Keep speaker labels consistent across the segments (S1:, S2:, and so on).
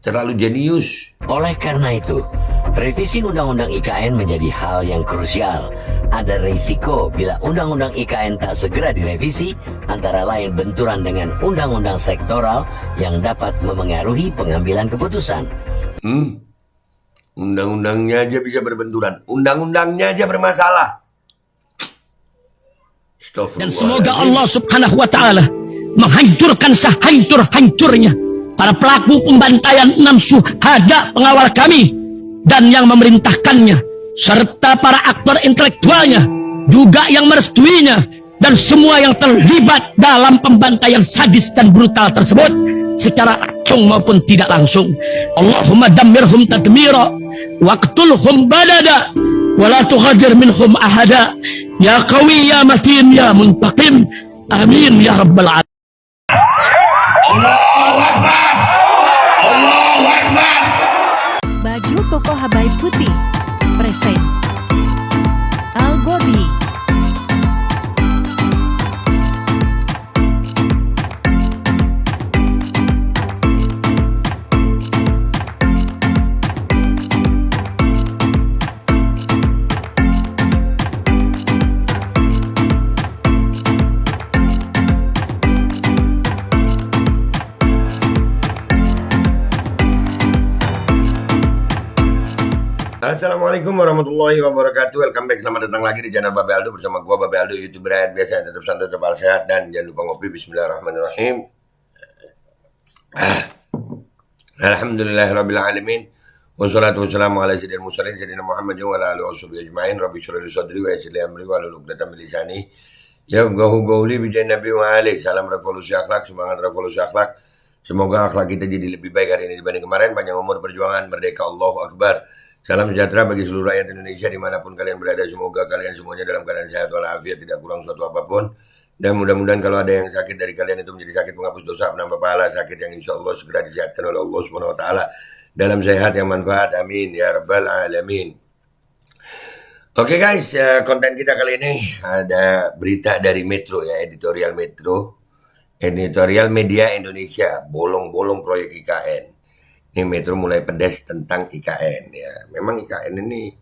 S1: Terlalu jenius.
S2: Oleh karena itu, revisi Undang-Undang IKN menjadi hal yang krusial. Ada risiko bila Undang-Undang IKN tak segera direvisi, antara lain benturan dengan undang-undang sektoral yang dapat memengaruhi pengambilan keputusan.
S1: Undang-undangnya aja bisa berbenturan. Undang-undangnya aja bermasalah.
S3: Dan semoga Allah subhanahu wa ta'ala menghancurkan sehancur-hancurnya para pelaku pembantaian 6 syuhada pengawal kami dan yang memerintahkannya, serta para aktor intelektualnya juga yang merestuinya, dan semua yang terlibat dalam pembantaian sadis dan brutal tersebut secara langsung maupun tidak langsung. Allahumma dammirhum tadmira waqtulhum badada wala tughadir minhum ahada ya qawi ya matin ya muntaqim amin ya rabbal alamin.
S1: Allahu Akbar. Allahu Akbar.
S4: Baju koko Habaib putih present Al Gobi.
S1: Assalamualaikum warahmatullahi wabarakatuh. Welcome back, selamat datang lagi di channel Babe Aldo bersama gua Babe Aldo, YouTuber rakyat biasa yang tetap santai, tetap sehat, dan jangan lupa ngopi. Bismillahirrahmanirrahim. Alhamdulillahirabbil alamin. Wassalatu wassalamu ala sayyidil mursalin sayyidina Muhammad wa ala alihi washabihi ajmain. Rabbi shrah li sadri wa yassir li amri wa hlul 'uqdatam min lisani yafqahu qawli bi Nabi wa alihi. Salam revolusi akhlak, semangat revolusi akhlak. Semoga akhlak kita jadi lebih baik hari ini dibanding kemarin. Panjang umur, perjuangan, merdeka, Allahu Akbar. Salam sejahtera bagi seluruh rakyat Indonesia dimanapun kalian berada. Semoga kalian semuanya dalam keadaan sehat walafiat, tidak kurang suatu apapun. Dan mudah-mudahan kalau ada yang sakit dari kalian itu menjadi sakit penghapus dosa, penambah pahala, sakit yang insya Allah segera disehatkan oleh Allah Subhanahu Wa Taala dalam sehat yang manfaat. Amin ya rabbal alamin. Oke guys, konten kita kali ini ada berita dari Metro ya, editorial Metro, editorial media Indonesia, bolong-bolong proyek IKN. Ini Metro mulai pedas tentang IKN ya. Memang IKN ini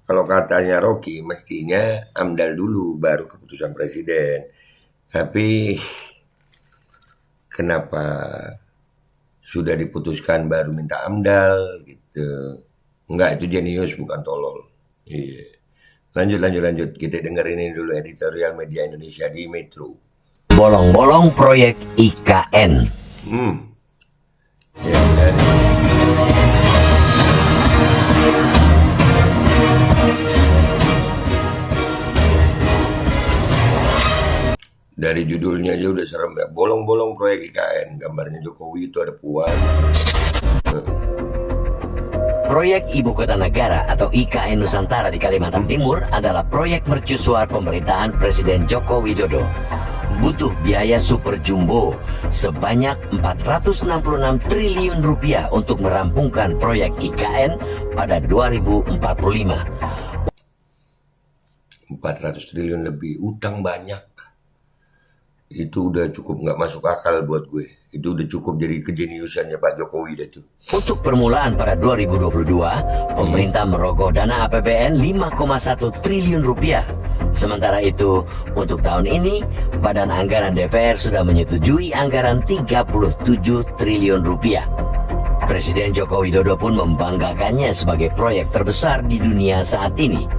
S1: kalau katanya Rocky mestinya AMDAL dulu baru keputusan presiden. Tapi kenapa sudah diputuskan baru minta AMDAL gitu. Enggak, itu jenius bukan tolol. Iya. Lanjut. Kita dengerin ini dulu editorial media Indonesia di Metro.
S2: Bolong-bolong proyek IKN.
S1: Ya, dari judulnya aja udah serem ya. Bolong-bolong proyek IKN. Gambarnya Jokowi itu ada Puan.
S2: Proyek Ibu Kota Negara atau IKN Nusantara di Kalimantan Timur adalah proyek mercusuar pemerintahan Presiden Joko Widodo. Butuh biaya super jumbo sebanyak 466 triliun rupiah untuk merampungkan proyek IKN pada 2045.
S1: 400 triliun lebih, utang banyak. Itu udah cukup nggak masuk akal buat gue. Itu udah cukup jadi kejeniusannya Pak Jokowi itu.
S2: Untuk permulaan pada 2022, pemerintah merogoh dana APBN 5,1 triliun rupiah. Sementara itu, untuk tahun ini, Badan Anggaran DPR sudah menyetujui anggaran 37 triliun rupiah. Presiden Joko Widodo pun membanggakannya sebagai proyek terbesar di dunia saat ini.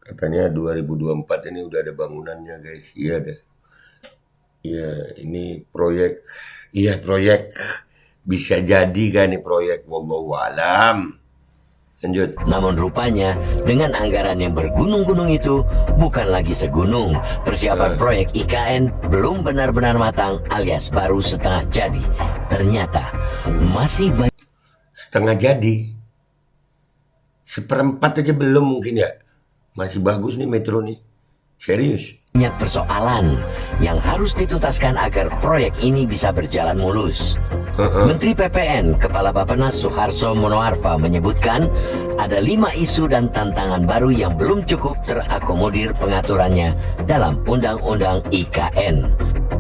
S1: Katanya 2024 ini udah ada bangunannya guys. Iya deh. Iya, ini proyek. Iya, proyek. Bisa jadi kan ini proyek. Wallahu alam. Lanjut.
S2: Namun rupanya dengan anggaran yang bergunung-gunung itu bukan lagi segunung. Persiapan proyek IKN belum benar-benar matang alias baru setengah jadi. Ternyata masih banyak
S1: Setengah jadi. Seperempat aja belum mungkin ya. Masih bagus nih Metro nih. Serius.
S2: persoalan yang harus dituntaskan agar proyek ini bisa berjalan mulus. Menteri PPN Kepala Bappenas Suharso Monoarfa menyebutkan ada 5 isu dan tantangan baru yang belum cukup terakomodir pengaturannya dalam Undang-Undang IKN.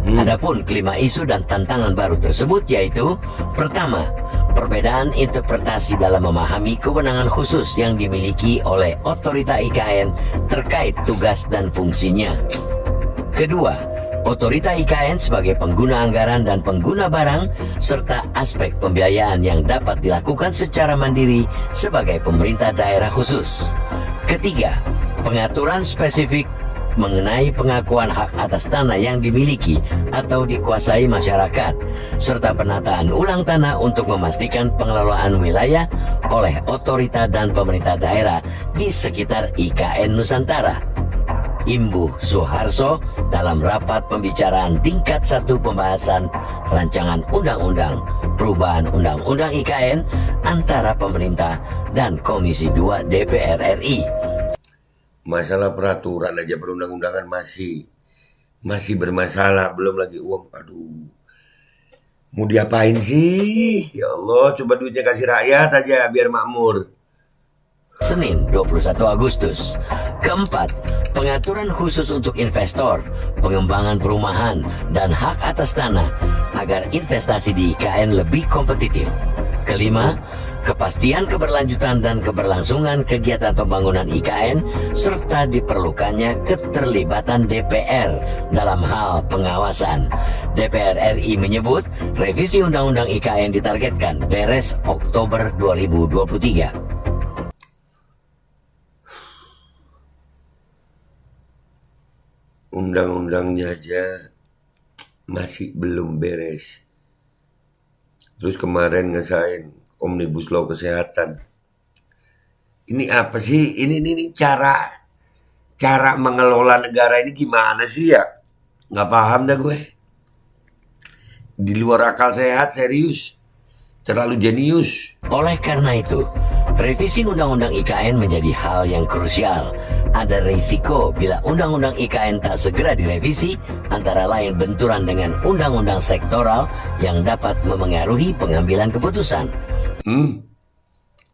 S2: Adapun kelima isu dan tantangan baru tersebut yaitu: pertama, perbedaan interpretasi dalam memahami kewenangan khusus yang dimiliki oleh otorita IKN terkait tugas dan fungsinya. Kedua, otorita IKN sebagai pengguna anggaran dan pengguna barang, serta aspek pembiayaan yang dapat dilakukan secara mandiri sebagai pemerintah daerah khusus. Ketiga, pengaturan spesifik mengenai pengakuan hak atas tanah yang dimiliki atau dikuasai masyarakat, serta penataan ulang tanah untuk memastikan pengelolaan wilayah oleh otorita dan pemerintah daerah di sekitar IKN Nusantara. Imbuh Suharso dalam rapat pembicaraan tingkat 1 pembahasan rancangan undang-undang perubahan undang-undang IKN antara pemerintah dan Komisi 2 DPR RI.
S1: Masalah peraturan aja perundang-undangan masih bermasalah, belum lagi uang. Aduh, mau diapain sih? Ya Allah, coba duitnya kasih rakyat aja biar makmur.
S2: Senin 21 Agustus. Keempat, pengaturan khusus untuk investor, pengembangan perumahan, dan hak atas tanah agar investasi di IKN lebih kompetitif. Kelima, kepastian keberlanjutan dan keberlangsungan kegiatan pembangunan IKN serta diperlukannya keterlibatan DPR dalam hal pengawasan. DPR RI menyebut revisi Undang-Undang IKN ditargetkan beres Oktober 2023.
S1: Undang-undangnya aja masih belum beres. Terus kemarin ngesain Omnibus Law kesehatan. Ini apa sih? Ini cara mengelola negara ini gimana sih ya? Nggak paham dah gue. Di luar akal sehat, serius. Terlalu jenius.
S2: Oleh karena itu, revisi Undang-Undang IKN menjadi hal yang krusial. Ada risiko bila Undang-Undang IKN tak segera direvisi, antara lain benturan dengan undang-undang sektoral yang dapat memengaruhi pengambilan keputusan.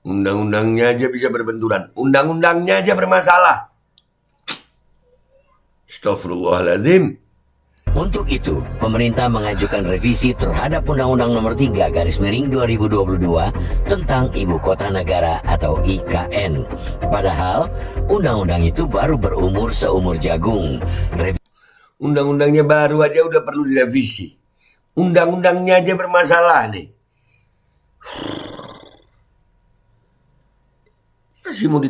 S1: Undang-undangnya aja bisa berbenturan. Undang-undangnya aja bermasalah. Astagfirullahaladzim.
S2: Untuk itu, pemerintah mengajukan revisi terhadap Undang-Undang Nomor 3/2022 tentang Ibu Kota Negara atau IKN. Padahal, undang-undang itu baru berumur seumur jagung.
S1: Undang-undangnya baru aja udah perlu direvisi. Undang-undangnya aja bermasalah nih. Masih mau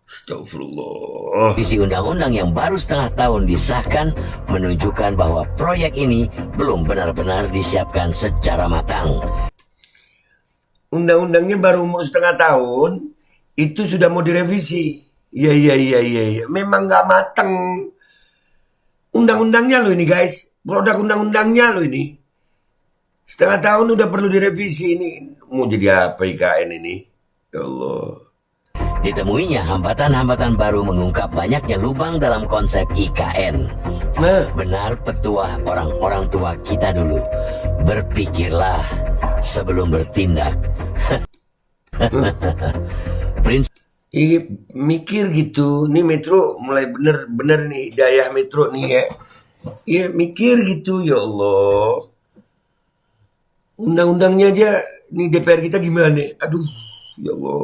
S1: Astagfirullah.
S2: Revisi undang-undang yang baru setengah tahun disahkan menunjukkan bahwa proyek ini belum benar-benar disiapkan secara matang.
S1: Undang-undangnya baru umur setengah tahun, itu sudah mau direvisi. Iya. Memang nggak mateng. Undang-undangnya lo ini guys, produk undang-undangnya lo ini. Setengah tahun udah perlu direvisi ini. Mau jadi apa IKN ini? Ya Allah.
S2: Ditemuinya hambatan-hambatan baru mengungkap banyaknya lubang dalam konsep IKN. Benar petuah orang-orang tua kita dulu. Berpikirlah sebelum bertindak.
S1: Mikir gitu. Nih Metro mulai bener nih daya Metro nih ya. Iya mikir gitu ya Allah. Undang-undangnya aja nih DPR kita gimana? Aduh ya Allah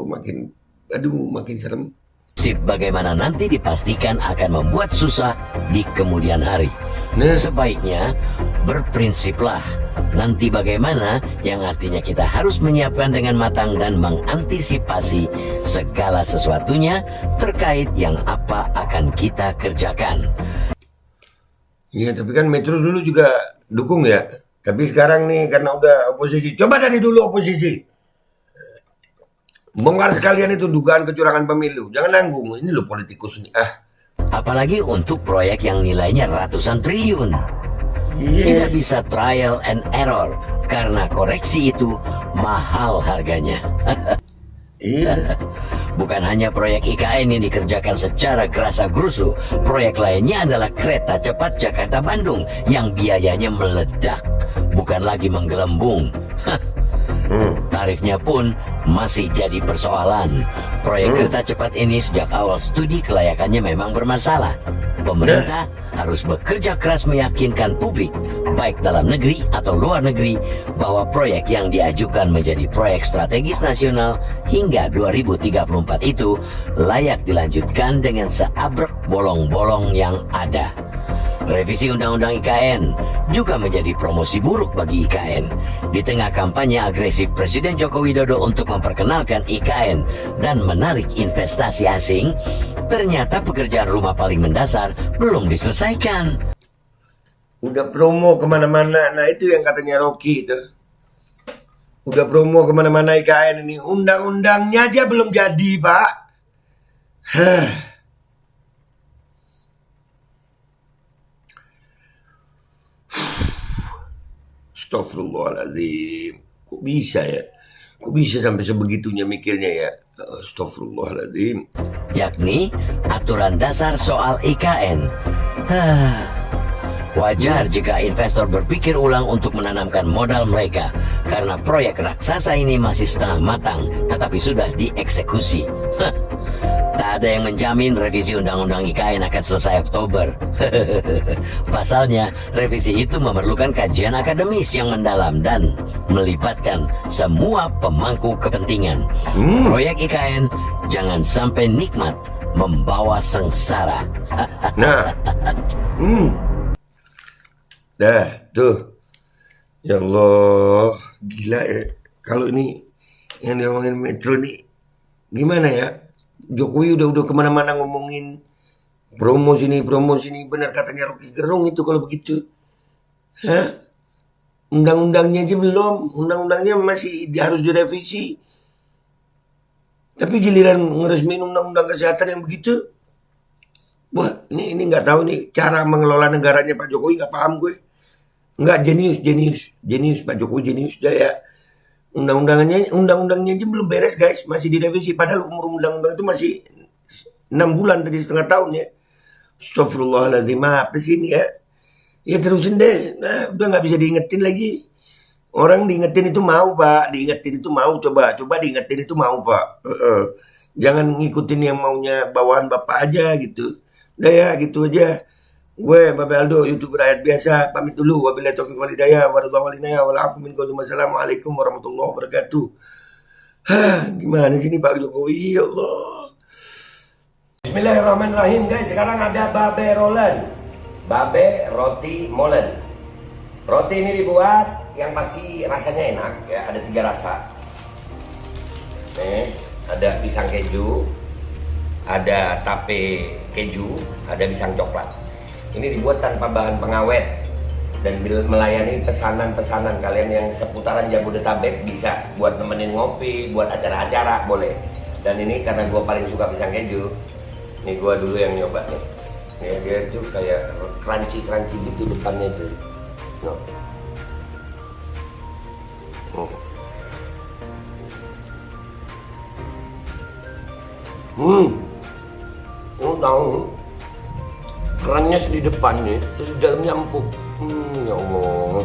S1: makin serem.
S2: Sip bagaimana nanti dipastikan akan membuat susah di kemudian hari. Sebaiknya berprinsiplah nanti bagaimana, yang artinya kita harus menyiapkan dengan matang dan mengantisipasi segala sesuatunya terkait yang apa akan kita kerjakan.
S1: Iya tapi kan Metro dulu juga dukung ya. Tapi sekarang nih karena udah oposisi. Coba dari dulu oposisi. Bongkar sekalian itu dugaan kecurangan pemilu. Jangan nanggung. Ini loh politikus nih.
S2: Apalagi untuk proyek yang nilainya ratusan triliun. Tidak bisa trial and error karena koreksi itu mahal harganya. Bukan hanya proyek IKN yang dikerjakan secara gerasa-gerusu, proyek lainnya adalah kereta cepat Jakarta-Bandung yang biayanya meledak, bukan lagi menggelembung. Tarifnya pun masih jadi persoalan. Proyek kereta cepat ini sejak awal studi kelayakannya memang bermasalah. Pemerintah harus bekerja keras meyakinkan publik, baik dalam negeri atau luar negeri, bahwa proyek yang diajukan menjadi proyek strategis nasional hingga 2034 itu layak dilanjutkan dengan seabrek bolong-bolong yang ada. Revisi Undang-Undang IKN juga menjadi promosi buruk bagi IKN. Di tengah kampanye agresif Presiden Joko Widodo untuk memperkenalkan IKN dan menarik investasi asing, ternyata pekerjaan rumah paling mendasar belum diselesaikan.
S1: Udah promo kemana-mana. Nah itu yang katanya Rocky itu. Udah promo kemana-mana IKN ini. Undang-undangnya aja belum jadi, Pak. Astagfirullahaladzim. Kok bisa ya? Kok bisa sampai sebegitunya mikirnya ya? Astagfirullahaladzim.
S2: Yakni aturan dasar soal IKN. Wajar jika investor berpikir ulang untuk menanamkan modal mereka karena proyek raksasa ini masih setengah matang tetapi sudah dieksekusi. Tak ada yang menjamin revisi Undang-Undang IKN akan selesai Oktober. Pasalnya, revisi itu memerlukan kajian akademis yang mendalam dan melibatkan semua pemangku kepentingan. Proyek IKN jangan sampai nikmat membawa sengsara.
S1: Nah, dah tuh, ya Allah, gila ya. Kalau ini yang diomongin Metro nih, gimana ya? Jokowi udah kemana-mana ngomongin promo sini, benar katanya Rocky Gerung itu kalau begitu. Hah? Undang-undangnya aja belum, undang-undangnya masih harus direvisi. Tapi giliran ngeresmin undang-undang kesehatan yang begitu, wah ini nggak tahu nih cara mengelola negaranya Pak Jokowi, nggak paham gue. Nggak, jenius Pak Jokowi, jenius ya. Undang-undangnya aja belum beres guys, masih direvisi padahal umur undang-undang itu masih 6 bulan tadi, setengah tahun ya. Astagfirullahaladzim, apa sih ini ya? Ya terusin deh, nah udah nggak bisa diingetin lagi. Orang diingetin itu mau Pak, diingetin itu mau, coba diingetin itu mau Pak. Jangan ngikutin yang maunya bawahan Bapak aja gitu. Udah ya gitu aja. Gue Babe Aldo, YouTuber rakyat biasa, pamit dulu. Wabillahi taufiq wal hidayah, warahmatullahi wabarakatuh, walafu minkum, wassalamualaikum warahmatullahi wabarakatuh. Gimana sih ini Pak Jokowi, ya Allah. Bismillahirrahmanirrahim guys, sekarang ada Babe Rolen, Babe Roti Molen. Roti ini dibuat yang pasti rasanya enak ya, ada 3 rasa. Nih, ada pisang keju, ada tape keju, ada pisang coklat. Ini dibuat tanpa bahan pengawet dan melayani pesanan-pesanan kalian yang seputaran Jabodetabek, bisa buat nemenin ngopi, buat acara-acara boleh. Dan ini karena gue paling suka pisang keju, nih gue dulu yang nyoba nih. Nih dia tuh kayak crunchy gitu depannya tuh. Tahu kerannya di depannya, terus di dalamnya empuk. Ya Allah.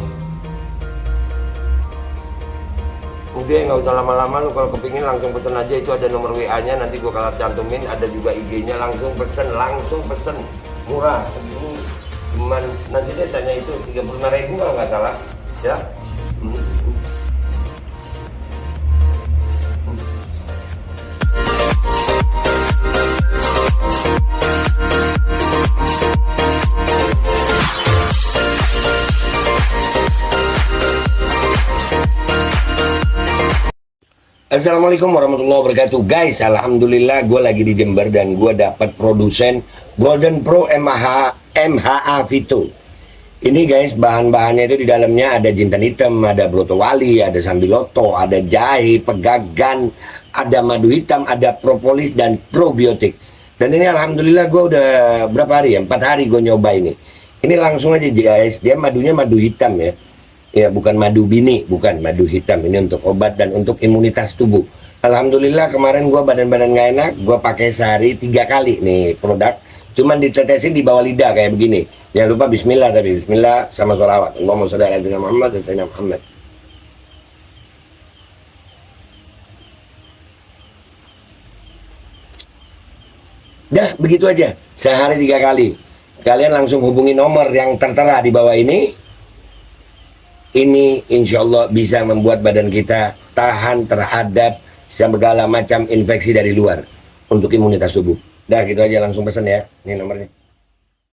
S1: Udah nggak usah lama-lama, lu kalau kepingin langsung pesen aja, itu ada nomor WA-nya, nanti gua kalau cantumin, ada juga IG-nya, langsung pesen, murah segini. Cuman nanti dia tanya itu 35.000 kalau nggak salah, ya. Assalamualaikum warahmatullahi wabarakatuh guys. Alhamdulillah gue lagi di Jember dan gue dapat produsen Golden Pro MHA Vito. Ini guys, bahan-bahannya itu di dalamnya ada jintan hitam, ada broto wali, ada sambiloto, ada jahe, pegagan, ada madu hitam, ada propolis dan probiotik. Dan ini alhamdulillah gue udah berapa hari ya, 4 hari gue nyoba ini. Ini langsung aja guys, dia madunya madu hitam ya. Ya bukan madu bini, bukan madu hitam. Ini untuk obat dan untuk imunitas tubuh. Alhamdulillah kemarin gue badan-badan gak enak, gue pakai sehari 3 kali nih produk. Cuman ditetesin di bawah lidah kayak begini. Jangan lupa bismillah, tapi bismillah sama sholawat. Allahumma sholli ala sayyidina Muhammad dan sayyidina Muhammad. Dah begitu aja, sehari 3 kali. kalian langsung hubungi nomor yang tertera di bawah ini. Ini insya Allah bisa membuat badan kita tahan terhadap segala macam infeksi dari luar untuk imunitas tubuh. Dah gitu aja, langsung pesan ya. Ini nomornya.